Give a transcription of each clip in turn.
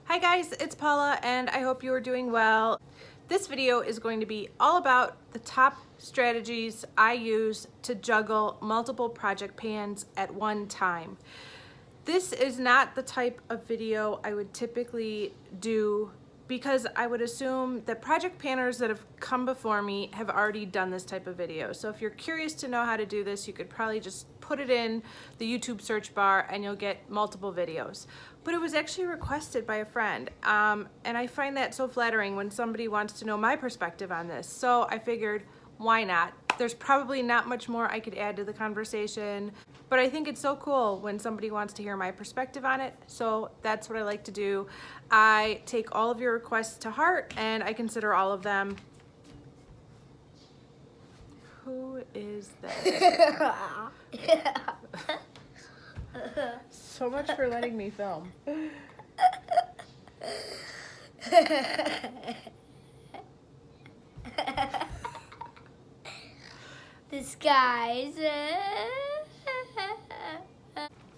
Hi guys, it's Paula and I hope you are doing well. This video is going to be all about the top strategies I use to juggle multiple project pans at one time. This is not the type of video I would typically do because I would assume that project panners that have come before me have already done this type of video. So if you're curious to know how to do this, you could probably just put it in the YouTube search bar and you'll get multiple videos. But it was actually requested by a friend, and I find that so flattering when somebody wants to know my perspective on this. So I figured, why not? There's probably not much more I could add to the conversation, but I think it's so cool when somebody wants to hear my perspective on it, so that's what I like to do. I take all of your requests to heart and I consider all of them. Who is this? So much for letting me film. This guy's.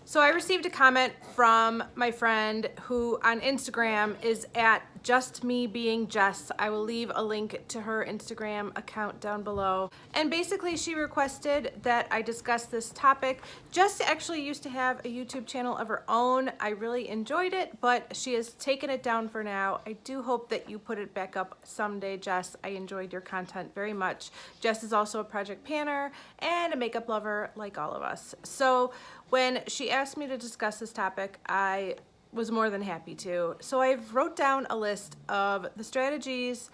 So I received a comment from my friend who on Instagram is at Just Me Being Jess. I will leave a link to her Instagram account down below. And basically she requested that I discuss this topic. Jess actually used to have a YouTube channel of her own. I really enjoyed it, but she has taken it down for now. I do hope that you put it back up someday, Jess. I enjoyed your content very much. Jess is also a project panner and a makeup lover like all of us. So when she asked me to discuss this topic, I was more than happy to. So I wrote down a list of the strategies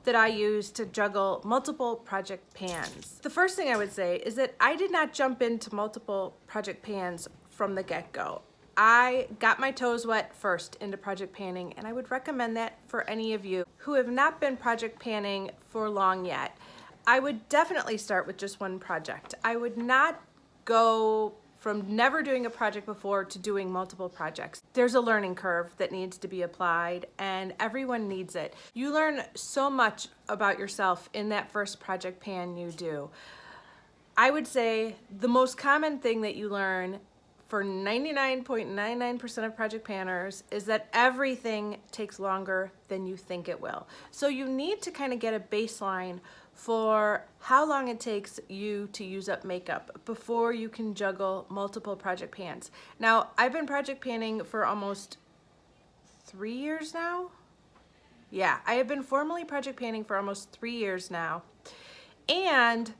that I use to juggle multiple project pans. The first thing I would say is that I did not jump into multiple project pans from the get-go. I got my toes wet first into project panning, and I would recommend that for any of you who have not been project panning for long yet. I would definitely start with just one project. I would not go from never doing a project before to doing multiple projects. There's a learning curve that needs to be applied and everyone needs it. You learn so much about yourself in that first project pan you do. I would say the most common thing that you learn for 99.99% of project panners is that everything takes longer than you think it will. So you need to kind of get a baseline for how long it takes you to use up makeup before you can juggle multiple project pans. Now, I've been project panning for almost 3 years now. Yeah, I have been formally project panning for almost 3 years now. And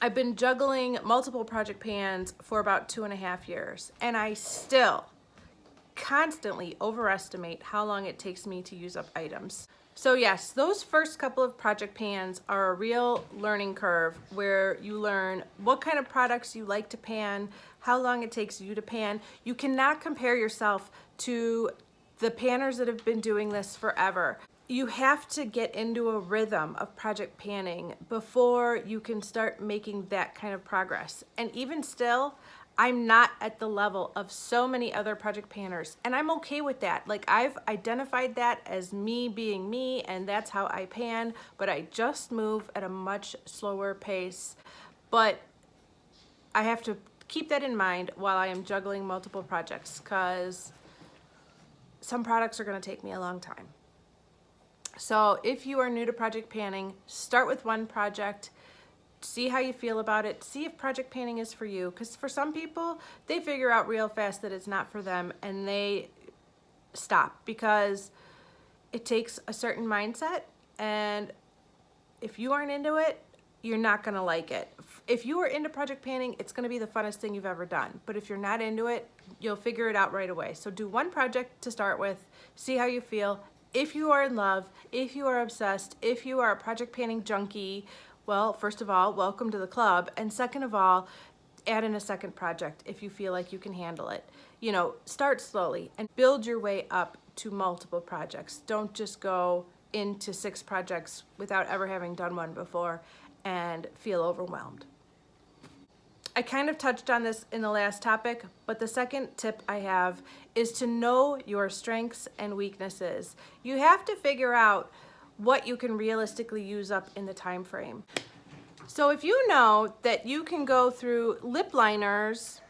I've been juggling multiple project pans for about 2.5 years. And I still constantly overestimate how long it takes me to use up items. So yes, those first couple of project pans are a real learning curve where you learn what kind of products you like to pan, how long it takes you to pan. You cannot compare yourself to the panners that have been doing this forever. You have to get into a rhythm of project panning before you can start making that kind of progress. And even still, I'm not at the level of so many other project panners, and I'm okay with that. Like, I've identified that as me being me, and that's how I pan, but I just move at a much slower pace. But I have to keep that in mind while I am juggling multiple projects, because some products are gonna take me a long time. So if you are new to project panning, start with one project. See how you feel about it. See if project panning is for you. Because for some people, they figure out real fast that it's not for them and they stop because it takes a certain mindset. And if you aren't into it, you're not going to like it. If you are into project panning, it's going to be the funnest thing you've ever done. But if you're not into it, you'll figure it out right away. So do one project to start with. See how you feel. If you are in love, if you are obsessed, if you are a project panning junkie, well, first of all, welcome to the club. And second of all, add in a second project if you feel like you can handle it. You know, start slowly and build your way up to multiple projects. Don't just go into 6 projects without ever having done one before and feel overwhelmed. I kind of touched on this in the last topic, but the second tip I have is to know your strengths and weaknesses. You have to figure out what you can realistically use up in the time frame. So if you know that you can go through lip liners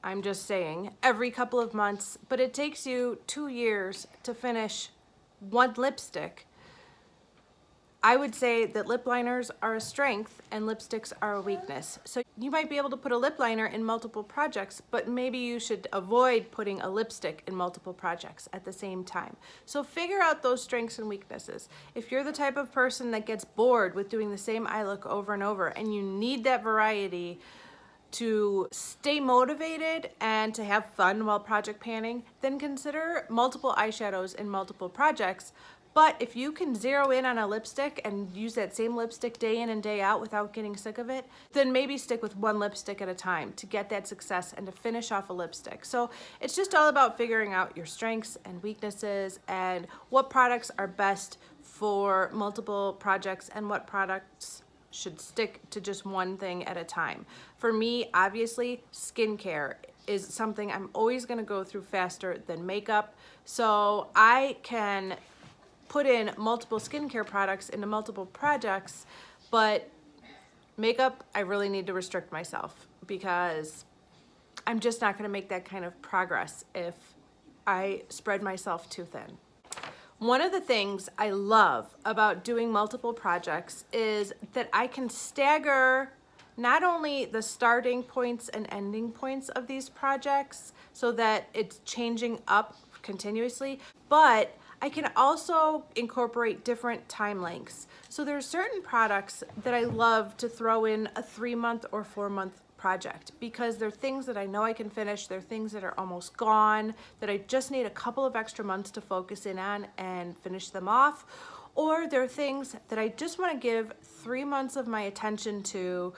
I'm just saying, every couple of months, but it takes you 2 years to finish one lipstick. I would say that lip liners are a strength and lipsticks are a weakness. So you might be able to put a lip liner in multiple projects, but maybe you should avoid putting a lipstick in multiple projects at the same time. So figure out those strengths and weaknesses. If you're the type of person that gets bored with doing the same eye look over and over and you need that variety to stay motivated and to have fun while project panning, then consider multiple eyeshadows in multiple projects. But if you can zero in on a lipstick and use that same lipstick day in and day out without getting sick of it, then maybe stick with one lipstick at a time to get that success and to finish off a lipstick. So it's just all about figuring out your strengths and weaknesses and what products are best for multiple projects and what products should stick to just one thing at a time. For me, obviously, skincare is something I'm always gonna go through faster than makeup. So I can put in multiple skincare products into multiple projects, but makeup, I really need to restrict myself because I'm just not gonna make that kind of progress if I spread myself too thin. One of the things I love about doing multiple projects is that I can stagger not only the starting points and ending points of these projects so that it's changing up continuously, but I can also incorporate different time lengths. So there are certain products that I love to throw in a 3-month or 4-month project because they're things that I know I can finish. They're things that are almost gone, that I just need a couple of extra months to focus in on and finish them off. Or they're things that I just want to give 3 months of my attention to,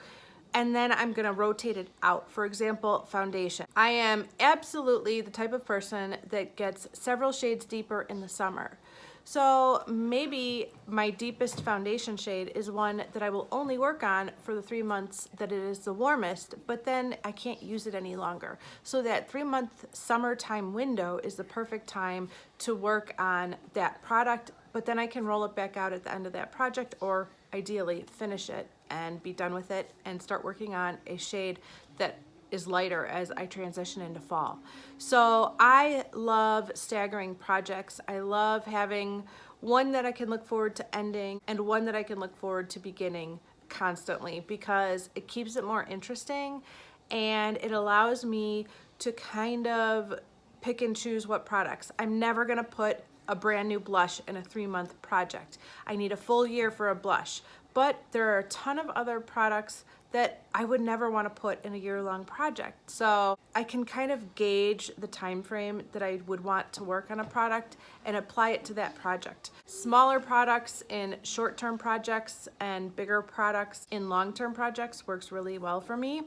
and then I'm gonna rotate it out. For example, foundation. I am absolutely the type of person that gets several shades deeper in the summer. So maybe my deepest foundation shade is one that I will only work on for the 3 months that it is the warmest, but then I can't use it any longer. So that 3-month summertime window is the perfect time to work on that product, but then I can roll it back out at the end of that project, or ideally finish it and be done with it and start working on a shade that is lighter as I transition into fall. So I love staggering projects. I love having one that I can look forward to ending and one that I can look forward to beginning constantly because it keeps it more interesting and it allows me to kind of pick and choose what products. I'm never gonna put a brand new blush in a 3-month project. I need a full year for a blush, but there are a ton of other products that I would never want to put in a year-long project. So I can kind of gauge the time frame that I would want to work on a product and apply it to that project. Smaller products in short-term projects and bigger products in long-term projects works really well for me.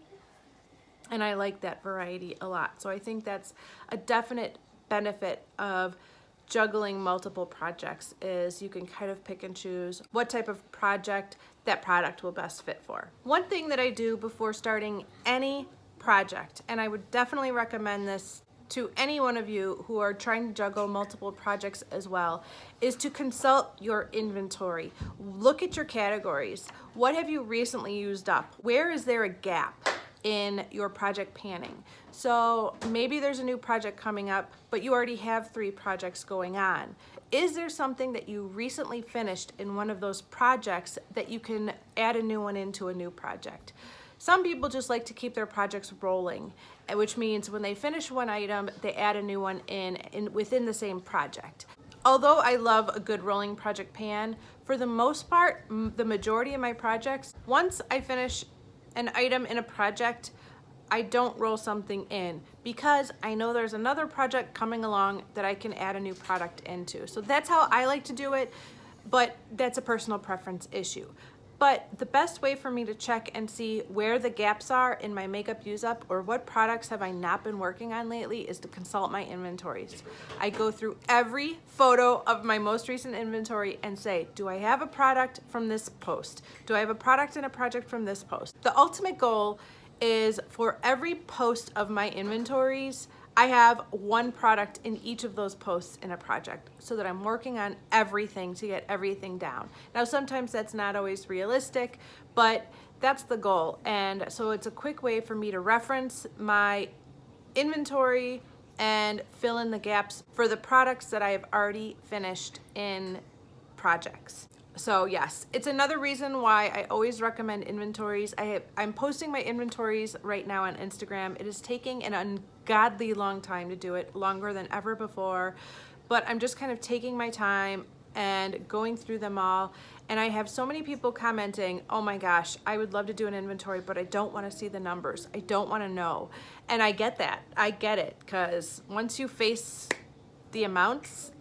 And I like that variety a lot. So I think that's a definite benefit of juggling multiple projects is you can kind of pick and choose what type of project that product will best fit for. One thing that I do before starting any project, and I would definitely recommend this to any one of you who are trying to juggle multiple projects as well, is to consult your inventory. Look at your categories. What have you recently used up? Where is there a gap in your project panning? So maybe there's a new project coming up, but you already have 3 projects going on. Is there something that you recently finished in one of those projects that you can add a new one into a new project? Some people just like to keep their projects rolling, which means when they finish one item, they add a new one in within the same project. Although I love a good rolling project pan, for the most part, the majority of my projects, once I finish an item in a project, I don't roll something in because I know there's another project coming along that I can add a new product into. So that's how I like to do it, but that's a personal preference issue. But the best way for me to check and see where the gaps are in my makeup use up or what products have I not been working on lately is to consult my inventories. I go through every photo of my most recent inventory and say, do I have a product from this post? Do I have a product and a project from this post? The ultimate goal is for every post of my inventories, I have one product in each of those posts in a project so that I'm working on everything to get everything down. Now, sometimes that's not always realistic, but that's the goal. And so it's a quick way for me to reference my inventory and fill in the gaps for the products that I have already finished in projects. So yes, it's another reason why I always recommend inventories. I'm posting my inventories right now on Instagram. It is taking an ungodly long time to do it, longer than ever before, but I'm just kind of taking my time and going through them all. And I have so many people commenting, oh my gosh, I would love to do an inventory, but I don't want to see the numbers. I don't want to know. And I get that. I get it, because once you face the amounts,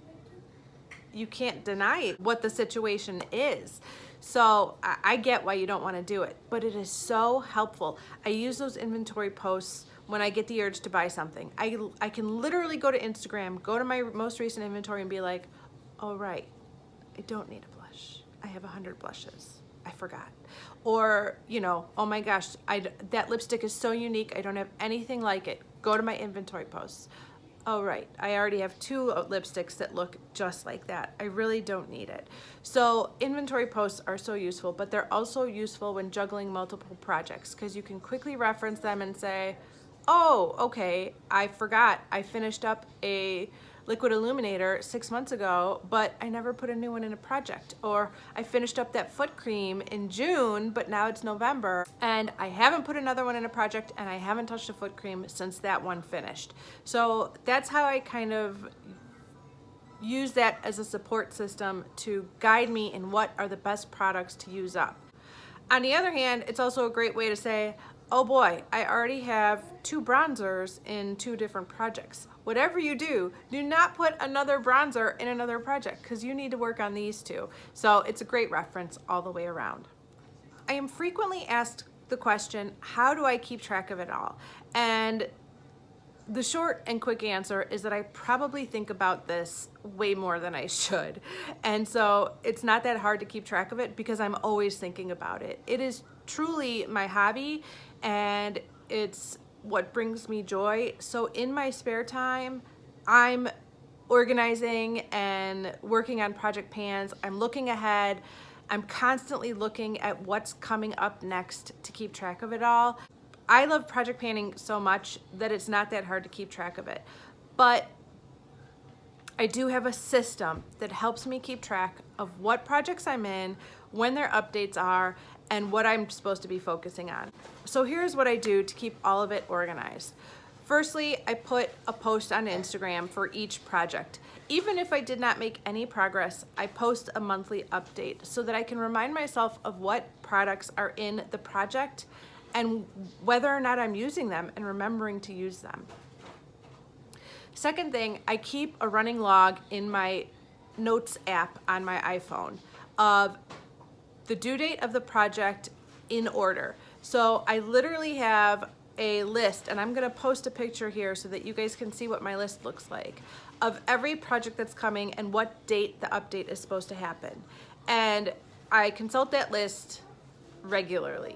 you can't deny what the situation is. So I get why you don't want to do it, but it is so helpful. I use those inventory posts when I get the urge to buy something. I can literally go to Instagram, go to my most recent inventory and be like, oh right, I don't need a blush. I have 100 blushes. I forgot. Or, oh my gosh, that lipstick is so unique. I don't have anything like it. Go to my inventory posts. Oh right, I already have 2 lipsticks that look just like that. I really don't need it. So inventory posts are so useful, but they're also useful when juggling multiple projects, because you can quickly reference them and say, oh, okay, I forgot. I finished up a liquid illuminator 6 months ago, but I never put a new one in a project. Or I finished up that foot cream in June, but now it's November, and I haven't put another one in a project, and I haven't touched a foot cream since that one finished. So that's how I kind of use that as a support system to guide me in what are the best products to use up. On the other hand, it's also a great way to say, oh boy, I already have 2 bronzers in 2 different projects. Whatever you do, do not put another bronzer in another project, because you need to work on these 2. So it's a great reference all the way around. I am frequently asked the question, how do I keep track of it all? And the short and quick answer is that I probably think about this way more than I should. And so it's not that hard to keep track of it, because I'm always thinking about it. It is truly my hobby, and it's what brings me joy. So in my spare time, I'm organizing and working on project pans. I'm looking ahead. I'm constantly looking at what's coming up next to keep track of it all. I love project panning so much that it's not that hard to keep track of it. But I do have a system that helps me keep track of what projects I'm in, when their updates are, and what I'm supposed to be focusing on. So here's what I do to keep all of it organized. Firstly, I put a post on Instagram for each project. Even if I did not make any progress, I post a monthly update so that I can remind myself of what products are in the project and whether or not I'm using them and remembering to use them. Second thing, I keep a running log in my notes app on my iPhone of the due date of the project in order. So I literally have a list, and I'm gonna post a picture here so that you guys can see what my list looks like, of every project that's coming and what date the update is supposed to happen. And I consult that list regularly,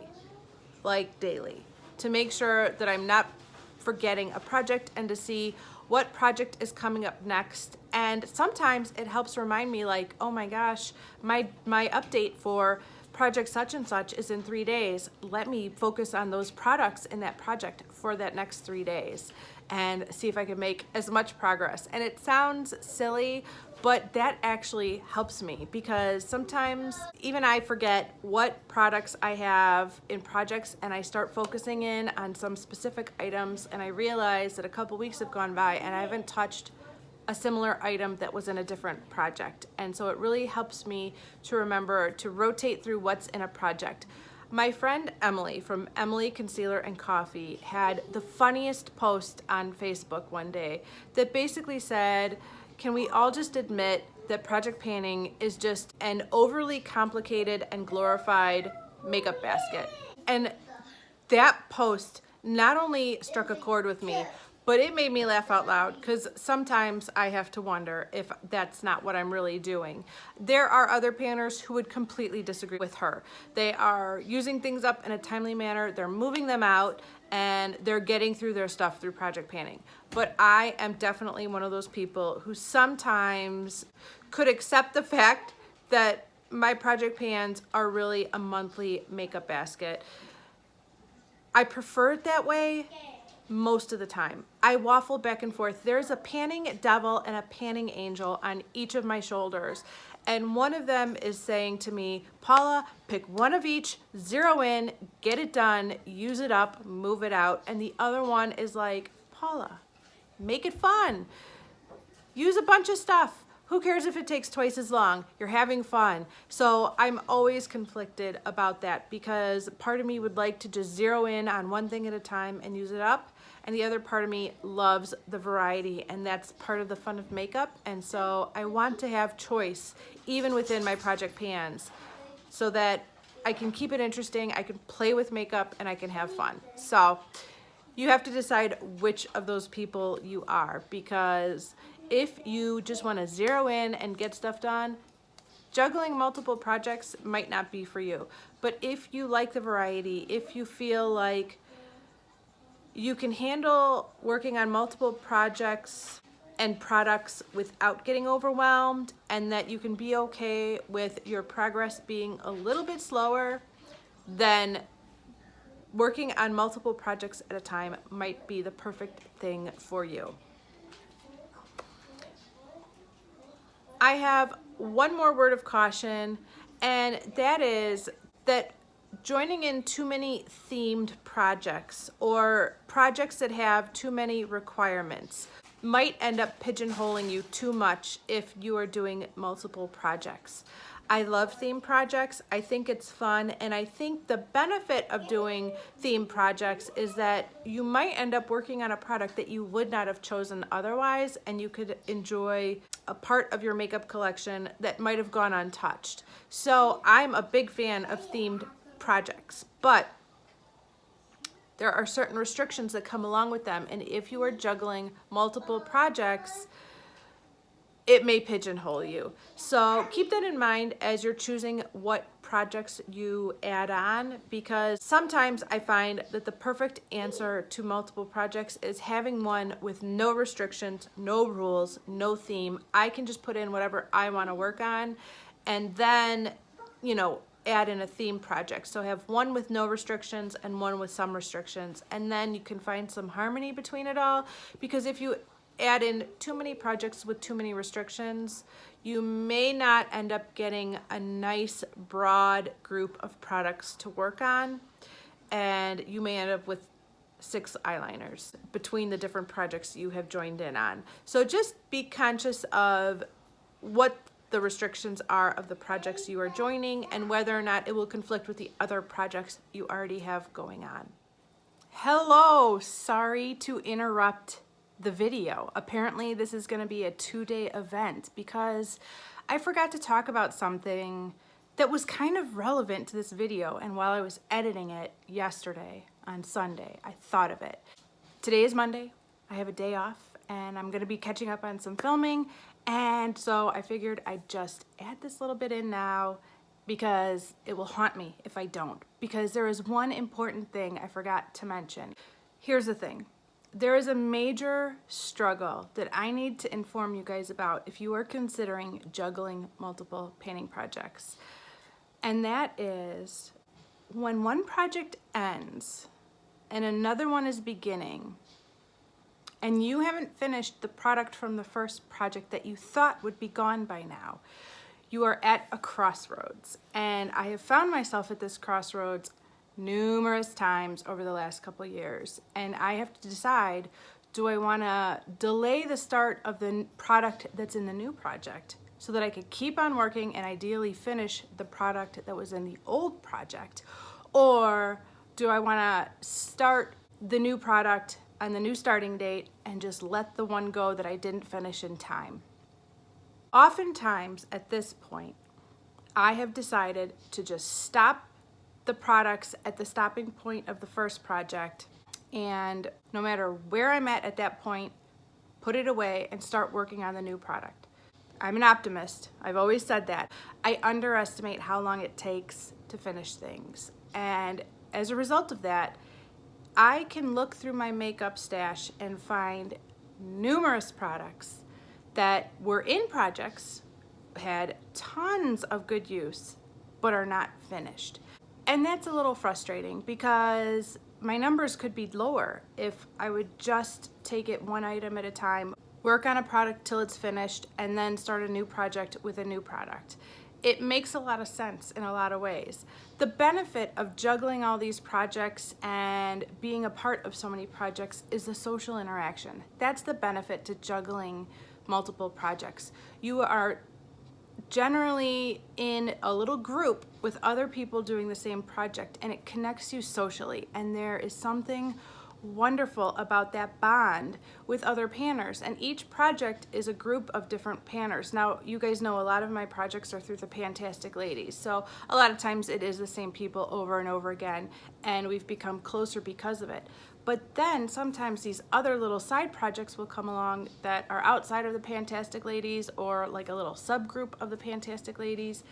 like daily, to make sure that I'm not forgetting a project and to see what project is coming up next. And sometimes it helps remind me, like, oh my gosh, my update for project such and such is in 3 days. Let me focus on those products in that project for that next 3 days and see if I can make as much progress. And it sounds silly, but that actually helps me, because sometimes even I forget what products I have in projects, and I start focusing in on some specific items, and I realize that a couple weeks have gone by and I haven't touched a similar item that was in a different project. And so it really helps me to remember to rotate through what's in a project. My friend Emily from Emily Concealer and Coffee had the funniest post on Facebook one day that basically said, can we all just admit that project panning is just an overly complicated and glorified makeup basket? And that post not only struck a chord with me, but it made me laugh out loud, because sometimes I have to wonder if that's not what I'm really doing. There are other panners who would completely disagree with her. They are using things up in a timely manner, they're moving them out, and they're getting through their stuff through project panning. But I am definitely one of those people who sometimes could accept the fact that my project pans are really a monthly makeup basket. I prefer it that way, most of the time. I waffle back and forth. There's a panning devil and a panning angel on each of my shoulders. And one of them is saying to me, Paula, pick one of each, zero in, get it done, use it up, move it out. And the other one is like, Paula, make it fun. Use a bunch of stuff. Who cares if it takes twice as long? You're having fun. So I'm always conflicted about that because part of me would like to just zero in on one thing at a time and use it up. And the other part of me loves the variety, and that's part of the fun of makeup. And so I want to have choice even within my project pans so that I can keep it interesting, I can play with makeup, and I can have fun. So you have to decide which of those people you are, because if you just want to zero in and get stuff done, juggling multiple projects might not be for you. But if you like the variety, if you feel like you can handle working on multiple projects and products without getting overwhelmed, and that you can be okay with your progress being a little bit slower, then working on multiple projects at a time might be the perfect thing for you. I have one more word of caution, and that is that joining in too many themed projects or projects that have too many requirements might end up pigeonholing you too much if you are doing multiple projects. I love theme projects. I think it's fun, and I think the benefit of doing theme projects is that you might end up working on a product that you would not have chosen otherwise, and you could enjoy a part of your makeup collection that might have gone untouched. So I'm a big fan of themed projects, but there are certain restrictions that come along with them, and if you are juggling multiple projects, it may pigeonhole you. So keep that in mind as you're choosing what projects you add on, because sometimes I find that the perfect answer to multiple projects is having one with no restrictions, no rules, no theme. I can just put in whatever I want to work on, and then, add in a theme project. So have one with no restrictions and one with some restrictions, and then you can find some harmony between it all, because if you add in too many projects with too many restrictions, you may not end up getting a nice broad group of products to work on, and you may end up with 6 eyeliners between the different projects you have joined in on. So just be conscious of what the restrictions are of the projects you are joining and whether or not it will conflict with the other projects you already have going on. Hello, sorry to interrupt the video. Apparently this is going to be a 2-day event because I forgot to talk about something that was kind of relevant to this video, and while I was editing it yesterday on Sunday, I thought of it. Today is Monday. I have a day off and I'm going to be catching up on some filming, and so I figured I'd just add this little bit in now because it will haunt me if I don't, because there is one important thing I forgot to mention. Here's the thing. There is a major struggle that I need to inform you guys about if you are considering juggling multiple painting projects. And that is when one project ends and another one is beginning, and you haven't finished the product from the first project that you thought would be gone by now, you are at a crossroads. And I have found myself at this crossroads numerous times over the last couple years, and I have to decide, do I want to delay the start of the product that's in the new project so that I could keep on working and ideally finish the product that was in the old project, or do I want to start the new product on the new starting date and just let the one go that I didn't finish in time? Oftentimes at this point, I have decided to just stop the products at the stopping point of the first project, and no matter where I'm at that point, put it away and start working on the new product. I'm an optimist. I've always said that. I underestimate how long it takes to finish things, and as a result of that, I can look through my makeup stash and find numerous products that were in projects, had tons of good use, but are not finished. And that's a little frustrating because my numbers could be lower if I would just take it one item at a time, work on a product till it's finished, and then start a new project with a new product. It makes a lot of sense in a lot of ways. The benefit of juggling all these projects and being a part of so many projects is the social interaction. That's the benefit to juggling multiple projects. You are generally in a little group with other people doing the same project, and it connects you socially, and there is something wonderful about that bond with other panners, and each project is a group of different panners. Now, you guys know a lot of my projects are through the Fantastic Ladies, so a lot of times it is the same people over and over again, and we've become closer because of it. But then sometimes these other little side projects will come along that are outside of the Fantastic Ladies, or like a little subgroup of the Fantastic Ladies,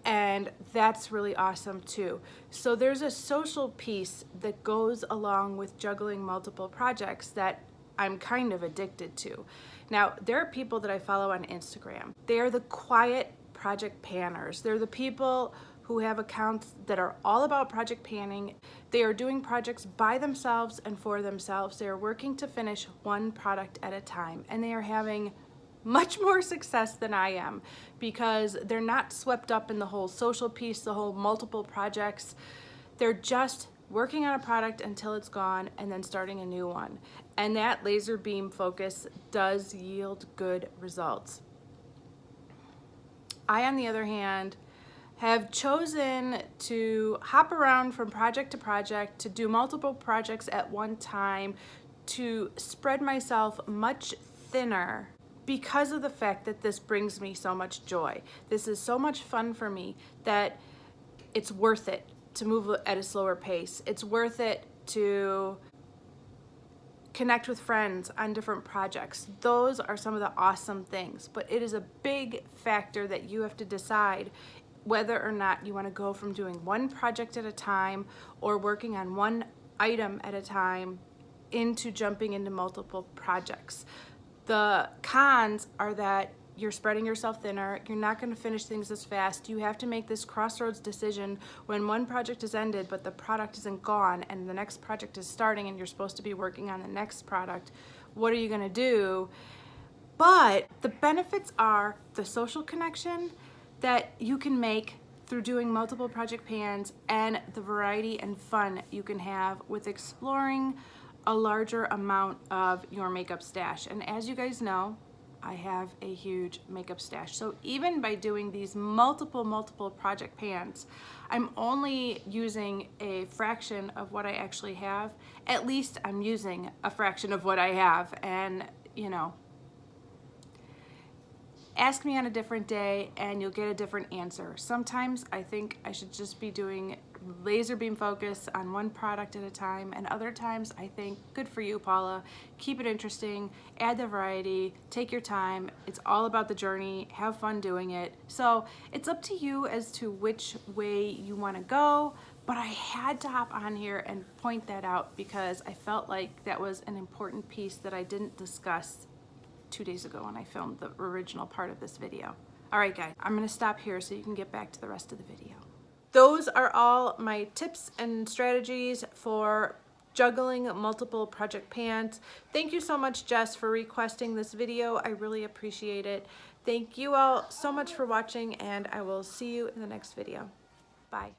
and that's really awesome too. So there's a social piece that goes along with juggling multiple projects that I'm kind of addicted to. Now, there are people that I follow on Instagram. They are the quiet project panners. They're the people who have accounts that are all about project panning. They are doing projects by themselves and for themselves. They are working to finish one product at a time, and they are having much more success than I am because they're not swept up in the whole social piece, the whole multiple projects. They're just working on a product until it's gone and then starting a new one. And that laser beam focus does yield good results. I, on the other hand, have chosen to hop around from project to project, to do multiple projects at one time, to spread myself much thinner because of the fact that this brings me so much joy. This is so much fun for me that it's worth it to move at a slower pace. It's worth it to connect with friends on different projects. Those are some of the awesome things, but it is a big factor that you have to decide whether or not you want to go from doing one project at a time or working on one item at a time into jumping into multiple projects. The cons are that you're spreading yourself thinner, you're not going to finish things as fast, you have to make this crossroads decision when one project is ended but the product isn't gone and the next project is starting and you're supposed to be working on the next product. What are you going to do? But the benefits are the social connection that you can make through doing multiple project pans and the variety and fun you can have with exploring a larger amount of your makeup stash. And as you guys know, I have a huge makeup stash. So even by doing these multiple project pans, I'm only using a fraction of what I actually have. At least I'm using a fraction of what I have. And you know, ask me on a different day and you'll get a different answer. Sometimes I think I should just be doing laser beam focus on one product at a time, and other times I think, good for you, Paula. Keep it interesting, add the variety, take your time. It's all about the journey, have fun doing it. So it's up to you as to which way you want to go, but I had to hop on here and point that out because I felt like that was an important piece that I didn't discuss 2 days ago when I filmed the original part of this video. All right, guys, I'm gonna stop here so you can get back to the rest of the video. Those are all my tips and strategies for juggling multiple project pans. Thank you so much, Jess, for requesting this video. I really appreciate it. Thank you all so much for watching, and I will see you in the next video. Bye.